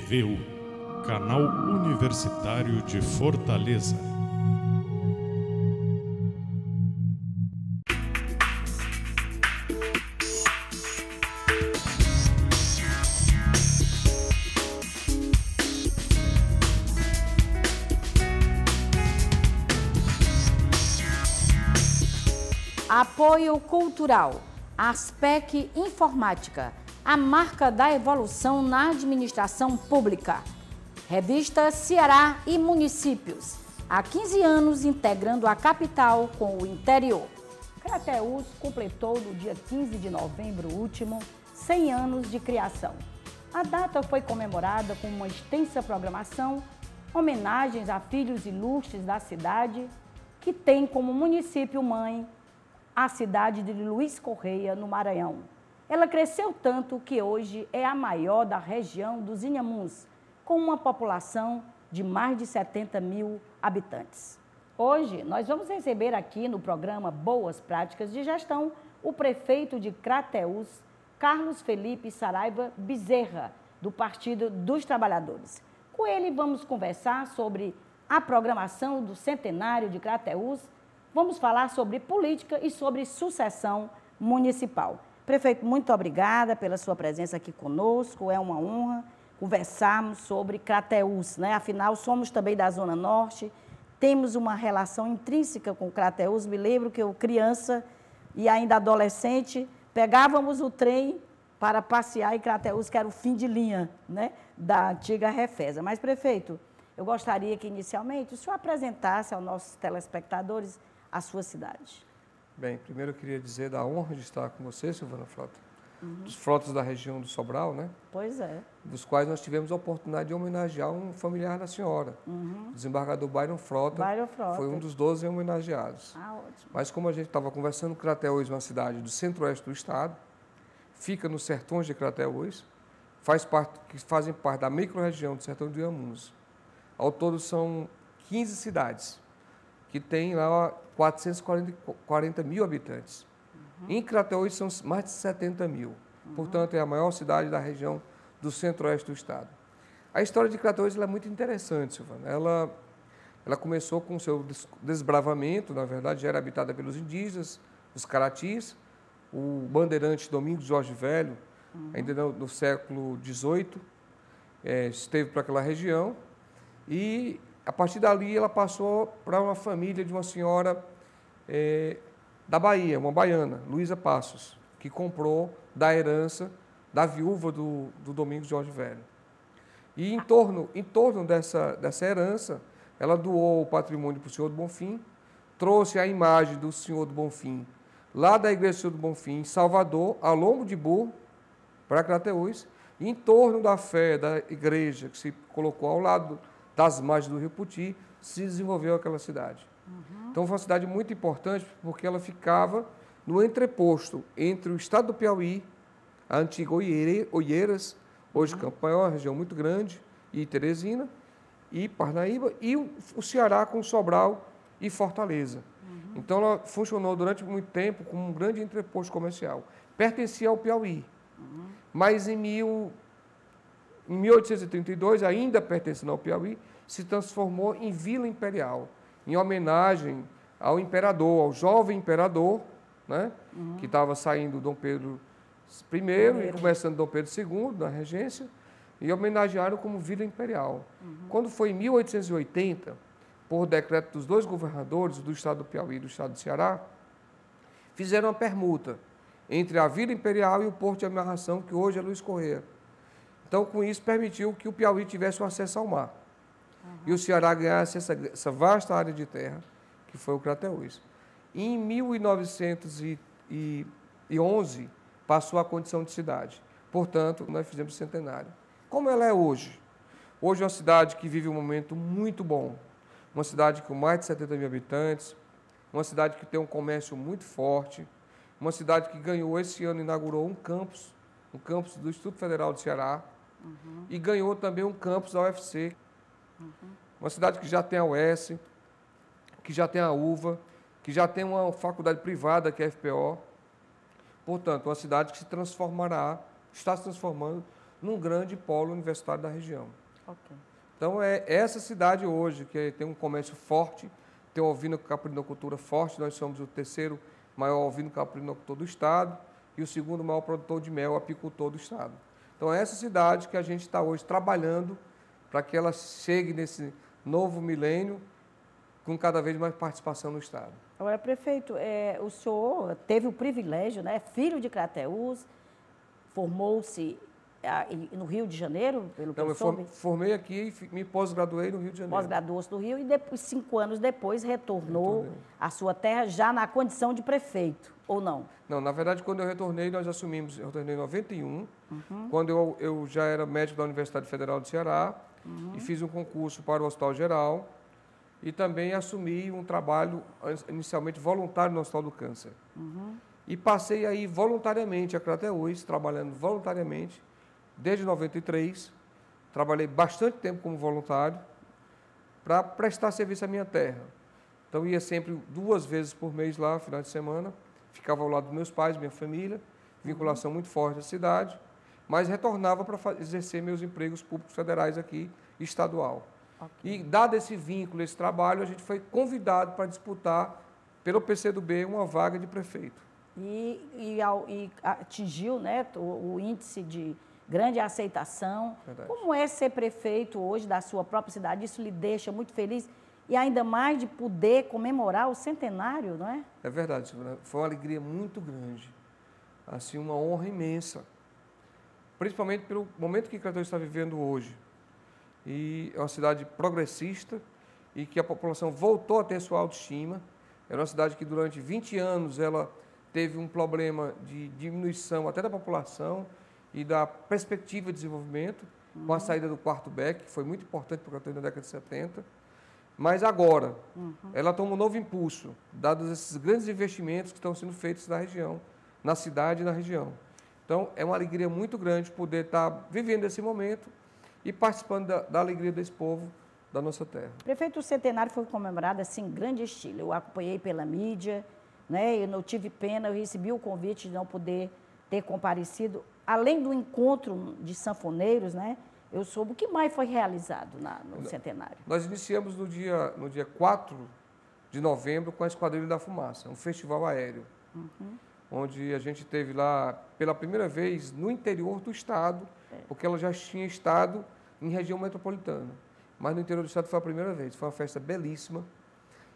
TVU, Canal Universitário de Fortaleza. Apoio cultural, Aspec Informática, a marca da evolução na administração pública. Revista Ceará e Municípios, há 15 anos integrando a capital com o interior. Crateús completou no dia 15 de novembro último 100 anos de criação. A data foi comemorada com uma extensa programação, homenagens a filhos ilustres da cidade, que tem como município-mãe a cidade de Luiz Correia, no Maranhão. Ela cresceu tanto que hoje é a maior da região dos Inhamuns, com uma população de mais de 70 mil habitantes. Hoje, nós vamos receber aqui no programa Boas Práticas de Gestão o prefeito de Crateús, Carlos Felipe Saraiva Bezerra, do Partido dos Trabalhadores. Com ele, vamos conversar sobre a programação do centenário de Crateús. Vamos falar sobre política e sobre sucessão municipal. Prefeito, muito obrigada pela sua presença aqui conosco. É uma honra conversarmos sobre Crateús, né? Afinal, somos também da Zona Norte, temos uma relação intrínseca com Crateús. Me lembro que eu, criança e ainda adolescente, pegávamos o trem para passear em Crateús, que era o fim de linha, né, da antiga Refesa. Mas, prefeito, eu gostaria que, inicialmente, o senhor apresentasse aos nossos telespectadores a sua cidade. Bem, primeiro eu queria dizer da honra de estar com você, Silvana Frota, dos Frotas da região do Sobral, né? Pois é. Dos quais nós tivemos a oportunidade de homenagear um familiar da senhora. O desembargador Byron Frota, foi um dos 12 homenageados. Ah, ótimo. Mas como a gente estava conversando, Crateús é uma cidade do centro-oeste do estado, fica nos sertões de Crateús, fazem parte da micro-região do sertão de Inhamuns. Ao todo são 15 cidades, que tem lá 440 mil habitantes. Em Crateús são mais de 70 mil. Portanto, é a maior cidade da região do centro-oeste do estado. A história de Crateús é muito interessante, Silvana. Ela começou com o seu desbravamento, na verdade, já era habitada pelos indígenas, os caratis. O bandeirante Domingos Jorge Velho, ainda no século XVIII, esteve para aquela região. E, a partir dali, ela passou para uma família de uma senhora da Bahia, uma baiana, Luísa Passos, que comprou da herança da viúva do Domingos Jorge Velho. E em torno dessa herança, ela doou o patrimônio para o Senhor do Bonfim, trouxe a imagem do Senhor do Bonfim lá da Igreja do Senhor do Bonfim, em Salvador, a lombo de burro, para Crateús, e em torno da fé da igreja, que se colocou ao lado das margens do Rio Puti, se desenvolveu aquela cidade. Então, foi uma cidade muito importante, porque ela ficava no entreposto entre o estado do Piauí, a antiga Oieiras, hoje Campo Maior, uma região muito grande, e Teresina, e Parnaíba, e o Ceará com Sobral e Fortaleza. Então, ela funcionou durante muito tempo como um grande entreposto comercial. Pertencia ao Piauí, mas em 1832, ainda pertencendo ao Piauí, se transformou em Vila Imperial, em homenagem ao imperador, ao jovem imperador, né, que estava saindo Dom Pedro I e começando Dom Pedro II, na regência, e homenagearam como Vila Imperial. Quando foi em 1880, por decreto dos dois governadores, do estado do Piauí e do estado do Ceará, fizeram uma permuta entre a Vila Imperial e o porto de amarração, que hoje é Luiz Correia. Então, com isso, permitiu que o Piauí tivesse o acesso ao mar. E o Ceará ganhasse essa vasta área de terra, que foi o Crateús. Em 1911, passou a condição de cidade. Portanto, nós fizemos o centenário. Como ela é hoje? Hoje é uma cidade que vive um momento muito bom. Uma cidade com mais de 70 mil habitantes, uma cidade que tem um comércio muito forte, uma cidade que ganhou, esse ano, inaugurou um campus do Instituto Federal do Ceará, e ganhou também um campus da UFC. Uma cidade que já tem a UES, que já tem a UVA, que já tem uma faculdade privada, que é a FPO. Portanto, uma cidade que está se transformando num grande polo universitário da região. Ok. Então, é essa cidade hoje, que tem um comércio forte, tem uma ovinocultura forte, nós somos o terceiro maior ovinocultor do estado e o segundo maior produtor de mel apicultor do estado. Então, é essa cidade que a gente está hoje trabalhando para que ela chegue nesse novo milênio com cada vez mais participação no estado. Agora, prefeito, o senhor teve o privilégio, né, filho de Crateús, formou-se no Rio de Janeiro, pelo que eu soube? Formei aqui e me pós-graduei no Rio de Janeiro. Pós-graduou-se no Rio e depois, 5 anos depois retornou à sua terra já na condição de prefeito, ou não? Não, na verdade, quando eu retornei, eu retornei em 91, quando eu já era médico da Universidade Federal do Ceará e fiz um concurso para o Hospital Geral e também assumi um trabalho inicialmente voluntário no Hospital do Câncer. E passei aí voluntariamente a Crateús, trabalhando voluntariamente, desde 93, trabalhei bastante tempo como voluntário para prestar serviço à minha terra. Então, ia sempre 2 vezes por mês lá, final de semana, ficava ao lado dos meus pais, minha família, vinculação muito forte à cidade, mas retornava para exercer meus empregos públicos federais aqui, estadual. Okay. E, dado esse vínculo, esse trabalho, a gente foi convidado para disputar, pelo PCdoB, uma vaga de prefeito. E atingiu, né, o índice de grande aceitação. Verdade. Como é ser prefeito hoje da sua própria cidade? Isso lhe deixa muito feliz e ainda mais de poder comemorar o centenário, não é? É verdade, foi uma alegria muito grande, assim, uma honra imensa, principalmente pelo momento que Crateús está vivendo hoje. E é uma cidade progressista e que a população voltou a ter sua autoestima. É uma cidade que durante 20 anos ela teve um problema de diminuição até da população e da perspectiva de desenvolvimento, com a saída do quarto BEC, que foi muito importante para o Crateús na década de 70. Mas agora, ela toma um novo impulso, dados esses grandes investimentos que estão sendo feitos na região, na cidade e na região. Então, é uma alegria muito grande poder estar vivendo esse momento e participando da alegria desse povo, da nossa terra. Prefeito, o centenário foi comemorado assim, em grande estilo. Eu acompanhei pela mídia, né? Eu não tive pena, eu recebi o convite de não poder ter comparecido. Além do encontro de sanfoneiros, né, eu soube o que mais foi realizado no centenário. Nós iniciamos no dia 4 de novembro com a Esquadrilha da Fumaça, um festival aéreo, onde a gente teve lá pela primeira vez no interior do estado, porque ela já tinha estado em região metropolitana, mas no interior do estado foi a primeira vez. Foi uma festa belíssima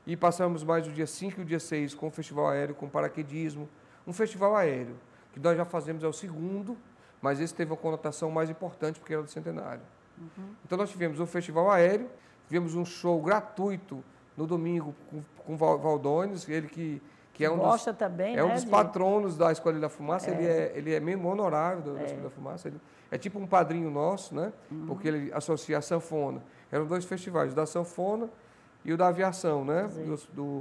e passamos mais o dia 5 e o dia 6 com o festival aéreo, com paraquedismo, um festival aéreo que nós já fazemos, é o segundo, mas esse teve uma conotação mais importante porque era do centenário. Então nós tivemos um festival aéreo, tivemos um show gratuito no domingo com Valdones, ele que é um gosta também, é um dos patronos da Esquadrilha da Fumaça, ele é membro honorário da Esquadrilha da Fumaça, ele é tipo um padrinho nosso, né? Porque ele associa a sanfona. Eram 2 festivais, o da sanfona e o da aviação, né?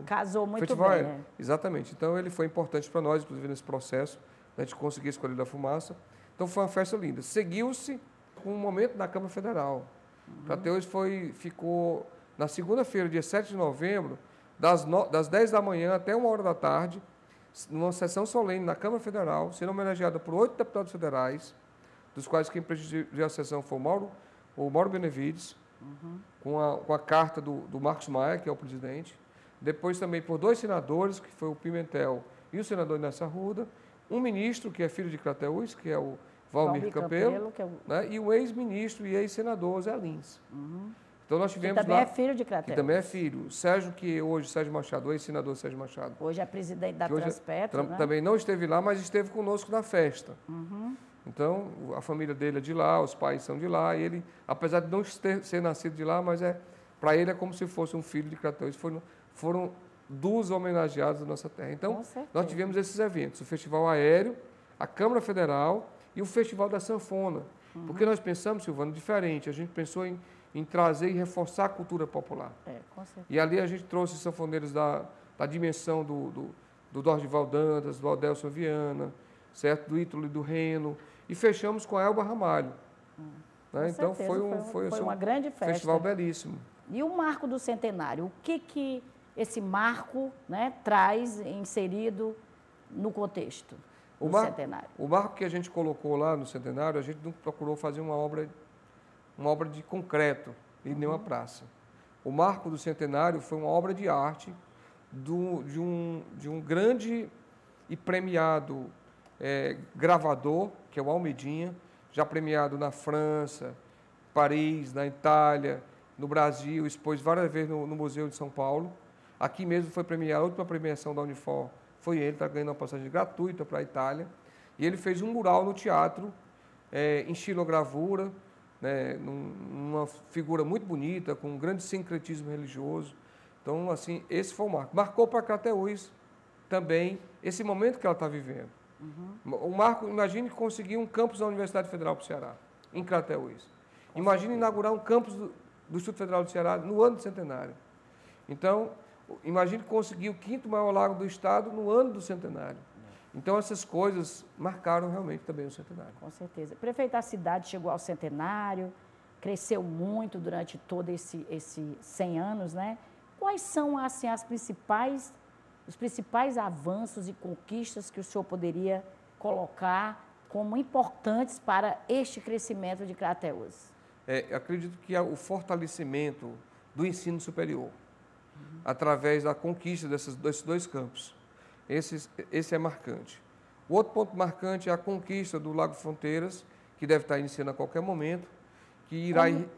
Casou muito festival bem. aéreo. Exatamente. Então ele foi importante para nós, inclusive nesse processo, a gente conseguir a Esquadrilha da Fumaça. Então foi uma festa linda. Seguiu-se com um momento na Câmara Federal. Crateús ficou na segunda-feira, dia 7 de novembro, das 10 da manhã até 1h da tarde, numa sessão solene na Câmara Federal, sendo homenageada por 8 deputados federais, dos quais quem presidiu a sessão foi o Mauro Benevides, com a carta do Marcos Maia, que é o presidente. Depois também por 2 senadores, que foi o Pimentel e o senador Inés Arruda, um ministro, que é filho de Crateús, que é o Valmir Campelo, né, e o ex-ministro e ex-senador Zé Lins. Então nós tivemos que também é filho de Crateús. Que também é filho. Sérgio Machado, o ex-senador Sérgio Machado. Hoje é presidente da Transpetro, né? Também não esteve lá, mas esteve conosco na festa. Então, a família dele é de lá, os pais são de lá, e ele, apesar de não ser nascido de lá, mas para ele é como se fosse um filho de Crateús. Foram 2 homenageados da nossa terra. Então, nós tivemos esses eventos, o Festival Aéreo, a Câmara Federal e o Festival da Sanfona. Porque nós pensamos, Silvano, diferente. A gente pensou em trazer e reforçar a cultura popular. Com certeza. E ali a gente trouxe sanfoneiros da dimensão do Dorival Dantas, do Adelson Viana, certo? Do Ítalo e do Reno. E fechamos com a Elba Ramalho. Né? Então, foi assim, uma grande festa. Festival belíssimo. E o marco do centenário? O que esse marco, né, traz inserido no contexto? do Centenário. O marco que a gente colocou lá no Centenário, a gente não procurou fazer uma obra de concreto e nem uma praça. O marco do Centenário foi uma obra de arte de um grande e premiado gravador, que é o Almedinha, já premiado na França, Paris, na Itália, no Brasil, expôs várias vezes no Museu de São Paulo. Aqui mesmo foi premiado, a última premiação da Unifor foi ele, está ganhando uma passagem gratuita para a Itália. E ele fez um mural no teatro, em estilogravura, né, numa figura muito bonita, com um grande sincretismo religioso. Então, assim, esse foi o marco. Marcou para Crateús também esse momento que ela está vivendo. O marco, imagine conseguir um campus da Universidade Federal para o Ceará, em Crateús. Imagine inaugurar um campus do Instituto Federal do Ceará no ano do centenário. Então, imagine conseguir o 5º maior lago do estado no ano do centenário. Então, essas coisas marcaram realmente também o centenário. Com certeza. Prefeito, a cidade chegou ao centenário, cresceu muito durante todo esse 100 anos, né? Quais são, assim, os principais avanços e conquistas que o senhor poderia colocar como importantes para este crescimento de Crateús? Acredito que o fortalecimento do ensino superior, através da conquista desses 2 campos. Esse é marcante. O outro ponto marcante é a conquista do Lago Fronteiras, que deve estar iniciando a qualquer momento.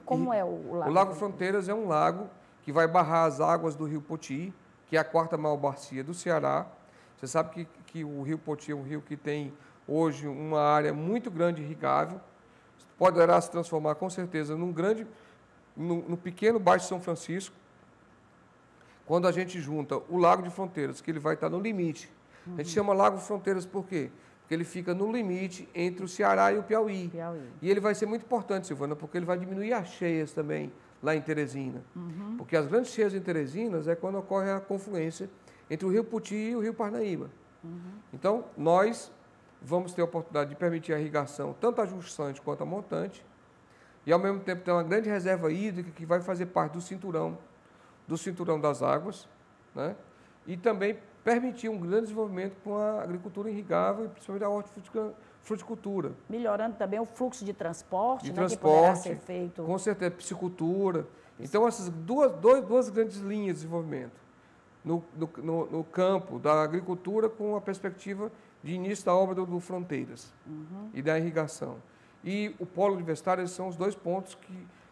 Como é o Lago? O Lago Fronteiras é um lago que vai barrar as águas do Rio Poti, que é a 4ª maior bacia do Ceará. Você sabe que o Rio Poti é um rio que tem hoje uma área muito grande irrigável. Poderá se transformar com certeza no pequeno Baixo São Francisco, quando a gente junta o Lago de Fronteiras, que ele vai estar no limite. A gente chama Lago Fronteiras por quê? Porque ele fica no limite entre o Ceará e o Piauí. E ele vai ser muito importante, Silvana, porque ele vai diminuir as cheias também lá em Teresina. Porque as grandes cheias em Teresina é quando ocorre a confluência entre o Rio Poti e o Rio Parnaíba. Então, nós vamos ter a oportunidade de permitir a irrigação, tanto a justante quanto a montante, e ao mesmo tempo ter uma grande reserva hídrica que vai fazer parte do cinturão das águas, né? E também permitir um grande desenvolvimento com a agricultura irrigável e principalmente a hortifruticultura. Melhorando também o fluxo de transporte, que poderá ser feito. Com certeza, piscicultura. Então, essas duas grandes linhas de desenvolvimento no campo da agricultura com a perspectiva de início da obra do Fronteiras e da irrigação. E o polo universitário, esses são os 2 pontos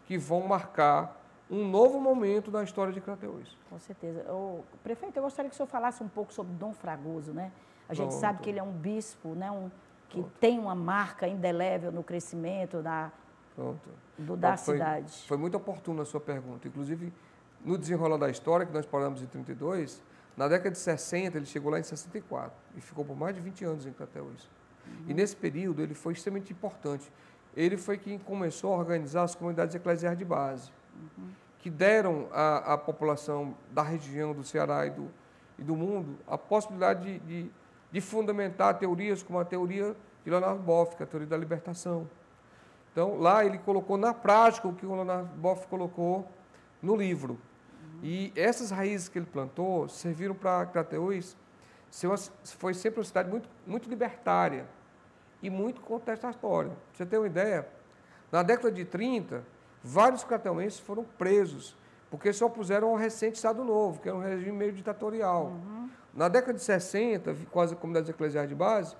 que vão marcar um novo momento na história de Crateús. Com certeza. Prefeito, eu gostaria que o senhor falasse um pouco sobre Dom Fragoso, né? A gente sabe que ele é um bispo, né? Que tem uma marca indelével no crescimento da cidade. Foi muito oportuna a sua pergunta. Inclusive, no desenrolar da história, que nós paramos em 32, na década de 60, ele chegou lá em 64 e ficou por mais de 20 anos em Crateús. E nesse período, ele foi extremamente importante. Ele foi quem começou a organizar as comunidades eclesiais de base, que deram à população da região do Ceará e do mundo a possibilidade de fundamentar teorias como a teoria de Leonardo Boff, que é a teoria da libertação. Então, lá ele colocou na prática o que o Leonardo Boff colocou no livro. E essas raízes que ele plantou serviram para Crateús, foi sempre uma cidade muito, muito libertária e muito contestatória. Pra você ter uma ideia, na década de 30, vários crateuenses foram presos, porque se opuseram ao recente Estado Novo, que era um regime meio ditatorial. Na década de 60, com as comunidades eclesiais de base,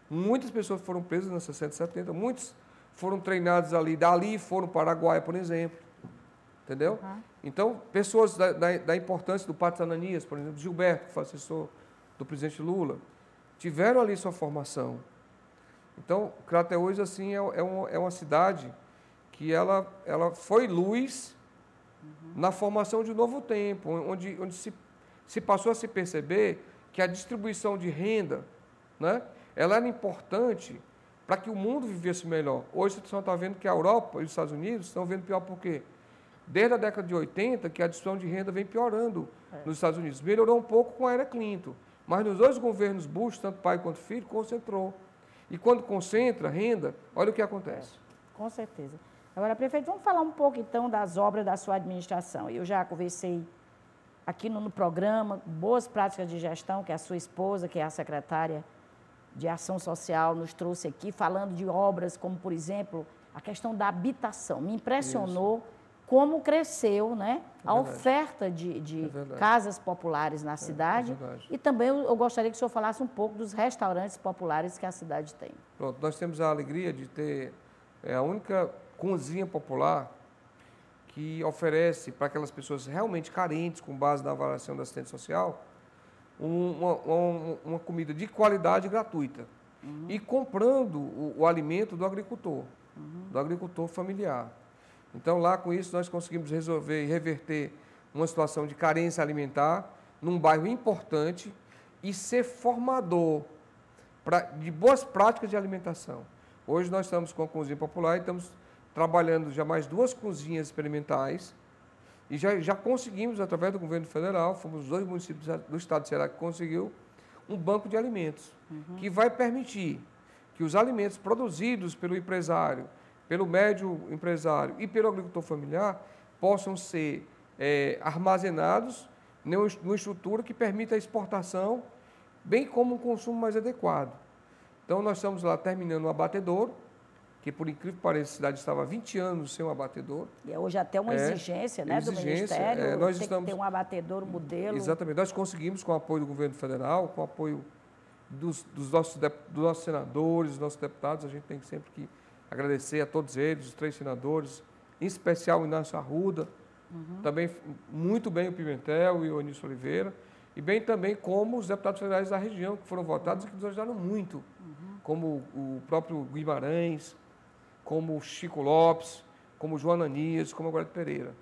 muitas pessoas foram presas nos 60 e 70, muitos foram treinados dali foram para o Paraguai, por exemplo. Entendeu? Então, pessoas da importância do Padre Ananias, por exemplo, Gilberto, que foi assessor do presidente Lula, tiveram ali sua formação. Então, Crateús, assim, é uma cidade que ela foi luz na formação de um novo tempo, onde se passou a se perceber que a distribuição de renda, né, ela era importante para que o mundo vivesse melhor. Hoje, você está vendo que a Europa e os Estados Unidos estão vendo pior por quê? Desde a década de 80, que a distribuição de renda vem piorando nos Estados Unidos. Melhorou um pouco com a era Clinton, mas nos 2 governos Bush, tanto pai quanto filho, concentrou. E quando concentra renda, olha o que acontece. Com certeza. Agora, prefeito, vamos falar um pouco, então, das obras da sua administração. Eu já conversei aqui no programa, boas práticas de gestão, que é a sua esposa, que é a secretária de ação social nos trouxe aqui, falando de obras como, por exemplo, a questão da habitação. Me impressionou como cresceu, né, a oferta de casas populares na cidade. E também eu gostaria que o senhor falasse um pouco dos restaurantes populares que a cidade tem. Pronto, nós temos a alegria de ter a única cozinha popular que oferece para aquelas pessoas realmente carentes, com base na avaliação da assistente social, uma comida de qualidade gratuita. E comprando o alimento do agricultor familiar. Então, lá com isso, nós conseguimos resolver e reverter uma situação de carência alimentar num bairro importante e ser formador de boas práticas de alimentação. Hoje nós estamos com a cozinha popular e estamos trabalhando já mais 2 cozinhas experimentais e já conseguimos, através do governo federal, fomos os 2 municípios do estado de Ceará que conseguiu um banco de alimentos, que vai permitir que os alimentos produzidos pelo empresário, pelo médio empresário e pelo agricultor familiar possam ser armazenados numa estrutura que permita a exportação, bem como um consumo mais adequado. Então, nós estamos lá terminando um abatedouro, que, por incrível que pareça, a cidade estava há 20 anos sem um abatedouro. E é hoje até uma exigência, né, do Ministério, nós tem que ter um abatedouro modelo. Exatamente. Nós conseguimos, com o apoio do governo federal, com o apoio dos nossos senadores, dos nossos deputados, a gente tem sempre que agradecer a todos eles, os 3 senadores, em especial o Inácio Arruda, também muito bem o Pimentel e o Anísio Oliveira, e bem também como os deputados federais da região, que foram votados e que nos ajudaram muito, como o próprio Guimarães, como o Chico Lopes, como o João Ananias, como o Guarda Pereira.